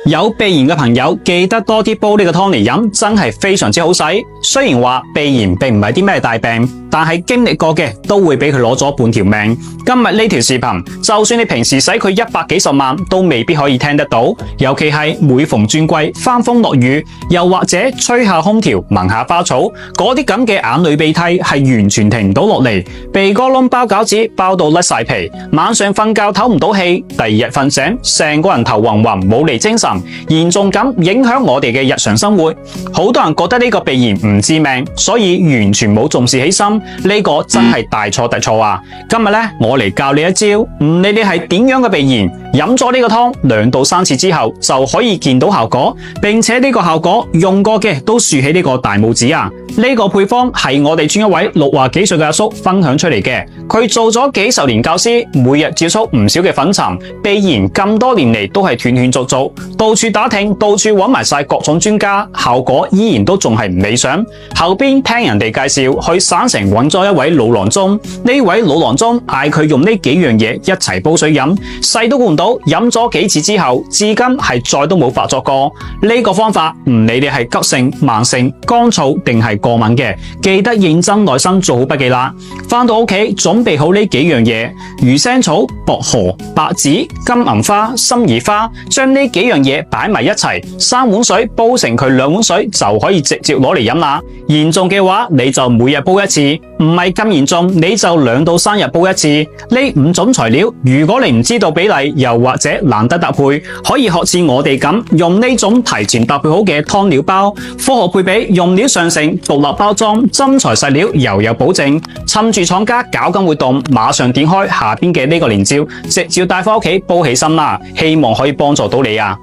有鼻炎嘅朋友記得多啲煲呢個湯嚟飲，真係非常之好使。雖然話鼻炎並唔係啲咩大病，但係經歷過嘅都會俾佢攞咗半條命。今日呢條視頻，就算你平時使佢100幾十萬，都未必可以聽得到。尤其係每逢轉季、翻風落雨，又或者吹下空調、聞下花草，嗰啲咁嘅眼淚鼻涕係完全停唔到落嚟，鼻哥窿包餃子包到甩晒皮，晚上瞓覺唞唔到氣，第二日瞓醒成個人頭暈暈，冇嚟精神，嚴重咁影響我哋嘅日常生活。好多人覺得呢個鼻炎唔致命，所以完全冇重視起身，呢個真係大錯特錯啊！今日呢，我嚟教你一招，唔理你係點樣嘅鼻炎，飲咗呢個湯2到3次之後就可以見到效果，並且呢個效果用過嘅都豎起呢個大拇指啊！呢個配方係我哋村一位60幾歲嘅阿叔分享出嚟嘅，佢做咗幾十年教師，每日接觸唔少嘅粉塵鼻炎，咁多年嚟都係斷斷續續，到處打聽，到處揾埋晒各種專家，效果依然都仲係唔理想。後邊聽人哋介紹，去省城揾咗一位老郎中，呢位老郎中嗌佢用呢幾樣嘢一齊煲水飲，細都估唔到飲咗幾次之後，至今係再都冇發作過。呢個方法唔理你係急性、慢性、乾燥定係過敏嘅，記得認真耐心做好筆記啦。返到屋企準備好呢幾樣嘢：魚腥草、薄荷、白芷、金銀花、心宜花，將呢幾樣嘢擺埋一齊，3碗水煲成佢2碗水就可以直接攞嚟飲啦。嚴重嘅話，你就每日煲一次；唔係咁嚴重，你就2到3日煲一次。呢5種材料，如果你唔知道比例，又或者懶得搭配，可以學似我哋咁用呢種提前搭配好嘅湯料包，科學配比，用料上乘，獨立包裝，真材實料，又有保證。趁住廠家搞緊活動，馬上點開下邊嘅呢個鏈接，直接帶返屋企煲起身啦！希望可以幫助到你啊！